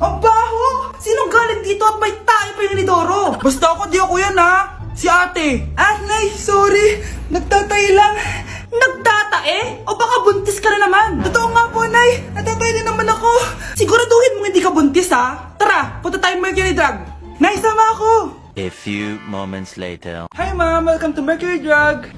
Ang baho! Sinong galing dito at may tae pa yung inidoro? Basta ako, di ako yan ha! Si ate! Ah, Nay, sorry! Nagtatay lang! Nagtatae? O baka buntis ka na naman? Totoo nga po, Nay! Natatay din naman ako! Siguraduhin mo hindi ka buntis ha! Tara, punta tayong Mercury Drug! Nay, sama ako! A few moments later. Hi ma'am, welcome to Mercury Drug!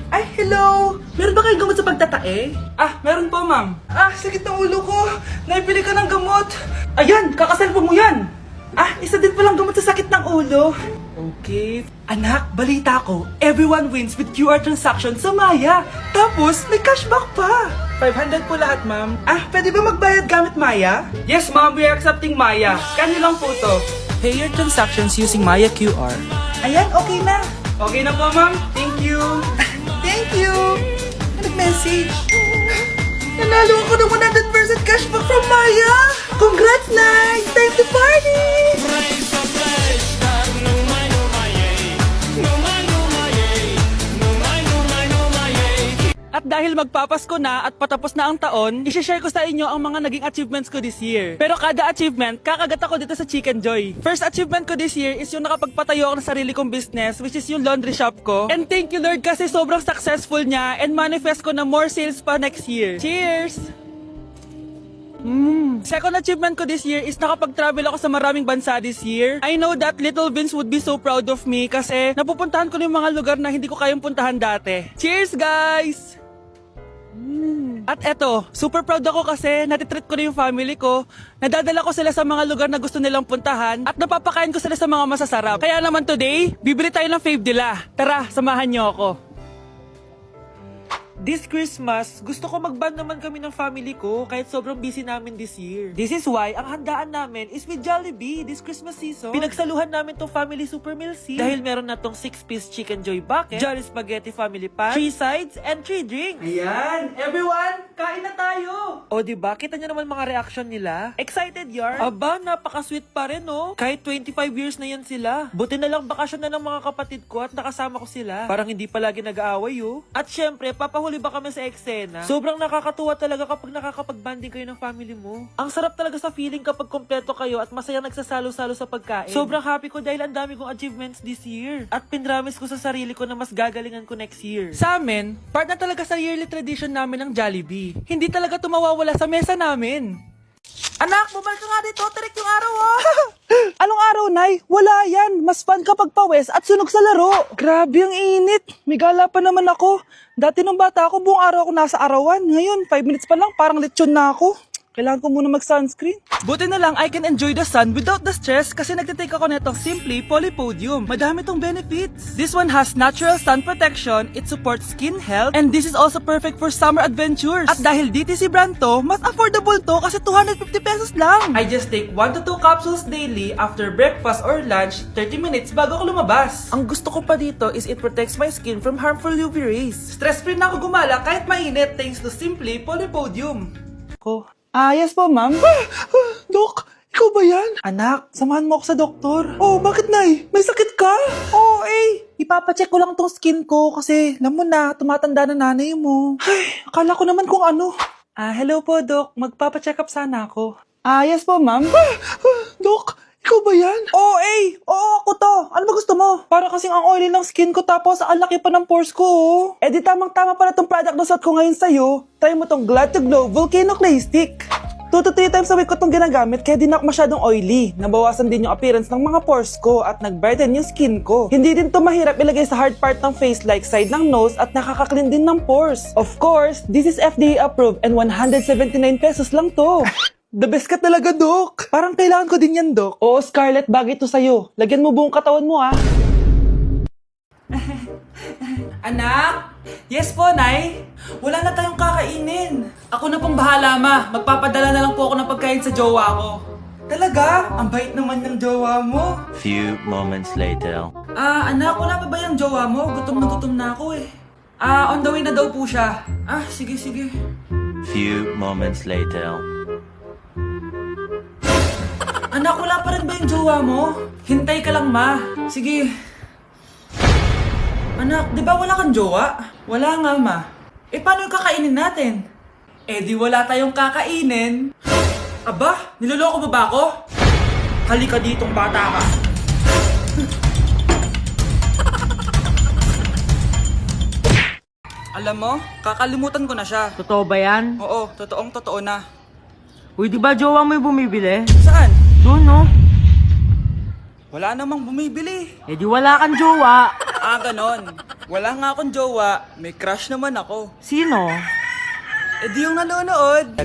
Ay, hello! Meron ba kayong gamot sa pagtatae? Ah, meron po ma'am. Ah, sakit ng ulo ko! Naipili ka ng gamot! Ayan, kakaselfon mo yan! Ah, isa din palang gamot sa sakit ng ulo. Okay. Anak, balita ko, everyone wins with QR transaction sa Maya. Tapos, may cashback pa. 500 po lahat, ma'am. Ah, pwede ba magbayad gamit Maya? Yes, ma'am. We are accepting Maya. Kano lang po to? Pay your transactions using Maya QR. Ayan, okay na. Okay na po, ma'am. Thank you. Thank you. Nag-message. Nanalo ako ng 100% cashback from Maya. Congrats, Nay! Time to party! At dahil magpapasko na at patapos na ang taon, i-share ko sa inyo ang mga naging achievements ko this year. Pero kada achievement, kakagat ako dito sa Chicken Joy. First achievement ko this year is yung nakapagpatayo ako ng sarili kong business, which is yung laundry shop ko. And thank you Lord kasi sobrang successful niya and manifest ko na more sales pa next year. Cheers! Second achievement ko this year is nakapag-travel ako sa maraming bansa this year. I know that Little Vince would be so proud of me kasi napupuntahan ko na yung mga lugar na hindi ko kayang puntahan dati. Cheers guys! At eto, super proud ako kasi natitreat ko na yung family ko, nadadala ko sila sa mga lugar na gusto nilang puntahan, at napapakain ko sila sa mga masasarap. Kaya naman today, bibili tayo ng fave nila. Tara, samahan niyo ako. This Christmas, gusto ko mag-band naman kami ng family ko kahit sobrang busy namin this year. This is why ang handaan namin is with Jollibee this Christmas season. Pinagsaluhan namin tong family super meal scene dahil meron na tong 6-piece Chicken Joy bucket, Jolly Spaghetti family pan, 3 sides, and 3 drinks. Ayan! Everyone, kain na tayo! O diba, kita nyo naman mga reaction nila? Excited yarn? Aba, napaka-sweet pa rin oh. Kahit 25 years na yan sila. Buti na lang bakasyon na ng mga kapatid ko at nakasama ko sila. Parang hindi palagi nag-aaway oh. At syempre, papahuli ba kami sa eksena? Sobrang nakakatuwa talaga kapag nakakapag-banding kayo ng family mo. Ang sarap talaga sa feeling kapag kompleto kayo at masayang nagsasalo-salo sa pagkain. Sobrang happy ko dahil ang dami kong achievements this year. At pinramis ko sa sarili ko na mas gagalingan ko next year. Sa amin, part na talaga sa yearly tradition namin ng Jollibee. Hindi talaga tumawawala sa mesa namin. Anak, bumalik ka nga dito. Tarik yung araw, oh. Anong araw, Nay? Wala yan. Mas fun kapag pawes at sunog sa laro. Grabe ang init. May gala pa naman ako. Dati nung bata ako, buong araw ako nasa arawan. Ngayon, 5 minutes pa lang, parang lechon na ako. Kailangan ko muna mag-sunscreen. Buti na lang, I can enjoy the sun without the stress kasi nagtitake ako netong Simply Polypodium. Madami tong benefits. This one has natural sun protection, it supports skin health, and this is also perfect for summer adventures. At dahil DTC brand to, mas affordable to kasi 250 pesos lang. I just take 1 to 2 capsules daily after breakfast or lunch, 30 minutes bago ako lumabas. Ang gusto ko pa dito is it protects my skin from harmful UV rays. Stress-free na ako gumala kahit mainit thanks to Simply Polypodium. Yes po, ma'am. Dok, ikaw ba yan? Anak, samahan mo ako sa doktor. Oh, bakit, Nay? May sakit ka? Oo, ipapacheck ko lang tong skin ko kasi alam mo na, tumatanda na nanay mo. Ay, akala ko naman kung ano. Hello po, Dok. Magpapacheck up sana ako. Yes po, ma'am. Dok, ikaw ba yan? Oo, ako to. Ano ba gusto mo? Para kasing ang oily ng skin ko tapos ang laki pa ng pores ko, oh. Eh di tamang-tama pala tong product na suot ko ngayon sa'yo. Try mo tong Glad to Glow Volcano Clay Stick. 2 to 3 times a week ko tong ginagamit kaya di na ako masyadong oily. Nabawasan din yung appearance ng mga pores ko at nag-brighten yung skin ko. Hindi din to mahirap ilagay sa hard part ng face like side ng nose at nakaka-clean din ng pores. Of course, this is FDA approved and 179 pesos lang to. The best ka talaga, Dok. Parang kailangan ko din yan, Dok. Oo, Scarlett, bagay to sa'yo. Lagyan mo buong katawan mo, ah. Anak? Yes po, Nay? Wala na tayong kakainin. Ako na pong bahala, Ma. Magpapadala na lang po ako ng pagkain sa jowa ko. Talaga? Ang bait naman ng jowa mo. Few moments later. Anak, wala pa ba yung jowa mo? Gutom na ako eh. On the way na daw po siya. Sige. Few moments later. Anak, wala pa rin ba yung jowa mo? Hintay ka lang, Ma. Sige. Anak, di ba wala kang jowa? Wala nga, Ma. Paano yung kakainin natin? Di wala tayong kakainin. Aba, niloloko mo ba ako? Halika ditong bata ka. Alam mo, kakalimutan ko na siya. Totoo ba yan? Oo, totoong totoo na. Uy, di ba jowa mo yung bumibili? Saan? Doon, no? Wala namang bumibili. Eh di wala kang jowa. Ah, ganon. Wala nga akong jowa, may crush naman ako. Sino? Eh di yung nanonood.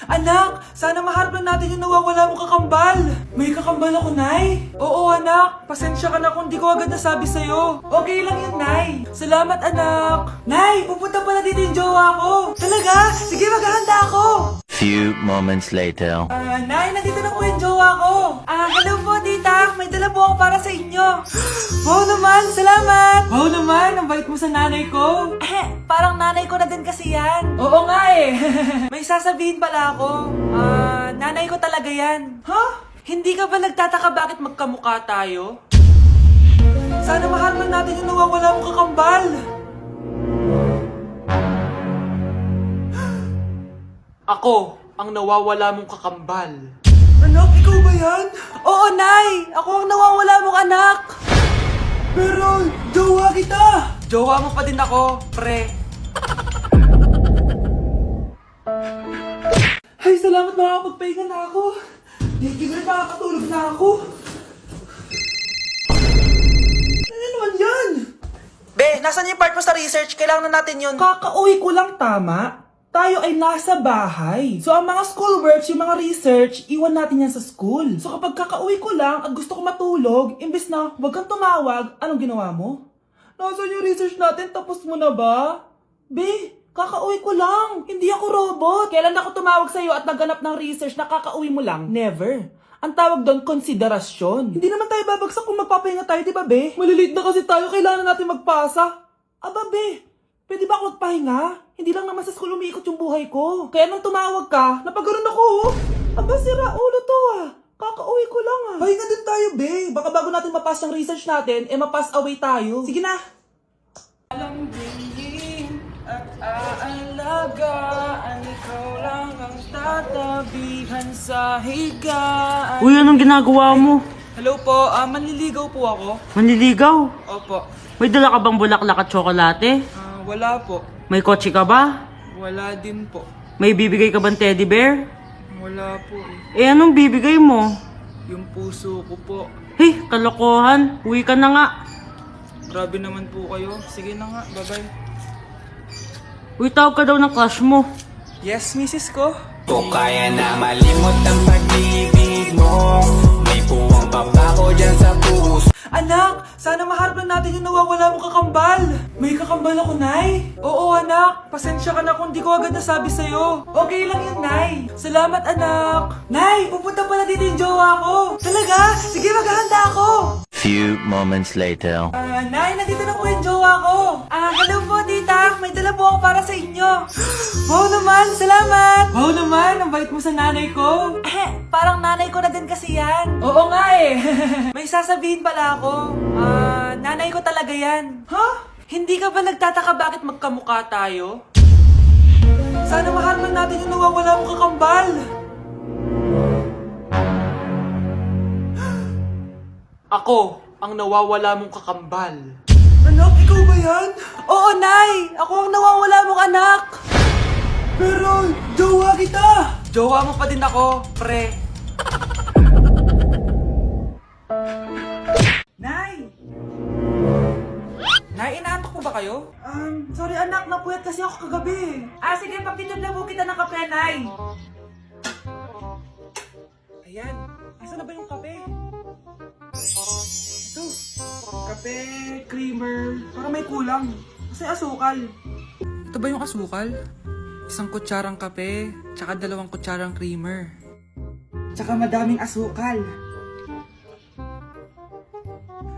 Anak, sana maharap lang natin yung nawawala mong kakambal. May kakambal ako, Nay. Oo, anak. Pasensya ka na kung di ko agad nasabi sa'yo. Okay lang yun, Nay. Salamat, anak. Nay, pupunta pala dito yung jowa ko. Talaga? Sige, maghahanda ako. Few moments later. Nay, nandito na po yung jowa ko. Hello po, tita. May dala po ako para sa inyo. Wow naman, salamat. Wow naman, ang bait mo sa nanay ko. Parang nanay ko na din kasi yan. Oo nga eh. May sasabihin pala ako. Nanay ko talaga yan. Hindi ka ba nagtataka bakit magkamukha tayo? Sana mahal man natin yung nawawala mong kakambal. Ako, ang nawawala mong kakambal. Anak, ikaw ba yan? Oo, Nay! Ako ang nawawala mong anak! Pero, jowa kita! Jowa mo pa din ako, pre. Ay, salamat, makakapagpahinga na ako. Hindi ko rin makakatulog na ako. Ano naman yan? Be, nasan yung part mo sa research? Kailangan na natin yun. Kakauwi ko lang, tama? Tayo ay nasa bahay. So, ang mga schoolworks, yung mga research, iwan natin yan sa school. So, kapag kakauwi ko lang at gusto ko matulog, imbes na wag kang tumawag, anong ginawa mo? Nasaan yung research natin? Tapos mo na ba? Be, kakauwi ko lang. Hindi ako robot. Kailan ako tumawag sa'yo at nagganap ng research na kakauwi mo lang? Never. Ang tawag doon, konsiderasyon. Hindi naman tayo babagsak kung magpapahinga tayo, di ba, be? Maliliit na kasi tayo, kailangan natin magpasa. Aba, be, pwede ba ako magpahinga? Hindi lang naman sa school umiikot yung buhay ko. Kaya nung tumawag ka, napagano'n ako. Aba, sira ulo to Kakauwi ko lang Pahinga din tayo, be. Baka bago natin mapass yung research natin, mapass away tayo. Sige na. Alam din at aalagaan, ikaw lang ang tatabihan sa higaan. Uy, anong ginagawa mo? Hello po, manliligaw po ako. Manliligaw? Opo. May dala ka bang bulaklak at tsokolate? Wala po. May kotse ka ba? Wala din po. May bibigay ka bang teddy bear? Wala po eh. Eh, anong bibigay mo? Yung puso ko po. Hey, kalokohan. Uwi ka na nga. Grabe naman po kayo. Sige na nga, bye-bye. Uy, tawag ka daw ng crush mo. Yes, misis ko. Ko kaya na malimot ang pag-ibig mo. May puwang pa ba ko dyan sa puso? Anak, sana maharap lang natin yung nawawala mong kakambal. May kakambal ako, Nay. Oo, anak. Pasensya ka na kung di ko agad nasabi sa'yo. Okay lang yun, Nay. Salamat, anak. Nay, pupunta pala dito yung jowa ko. Talaga? Sige, maghahanda ako. Few moments later. Nay, nandito na po yung jowa ko. Hello po, tita. May dala po ako para sa inyo. Wow naman, salamat. Wow naman, ang bait mo sa nanay ko. Parang nanay ko na din kasi yan. Oo nga eh. May sasabihin pala ako. Nanay ko talaga yan. Hindi ka ba nagtataka bakit magkamukha tayo? Sana mahal man natin yung nawawala mong kakambal. Ako, ang nawawala mong kakambal. Anak, ikaw ba yan? Oo, Nay! Ako ang nawawala mong anak! Pero, jowa kita! Jowa mo pa din ako, pre. Nay! Nay, inaantok po ba kayo? Sorry anak, napuyat kasi ako kagabi. Sige, pagtitip na po kita ng kape, Nay. Ayan, asan na ba yung kape? Ito, kape, creamer, para may kulang. Kasi asukal. Ito ba yung asukal? Isang kutsarang kape, tsaka 2 kutsarang creamer. Tsaka madaming asukal.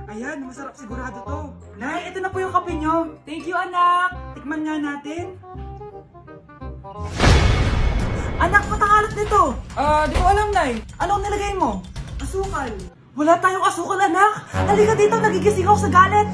Ayan, masarap sigurado to. Nay, ito na po yung kape nyo. Thank you, anak. Tikman nga natin. Anak, matakalat nito. Di ko alam, Nay. Anong nilagay mo? Asukal. Wala tayong asukal, anak. Halika dito, nagigising ako sa galit.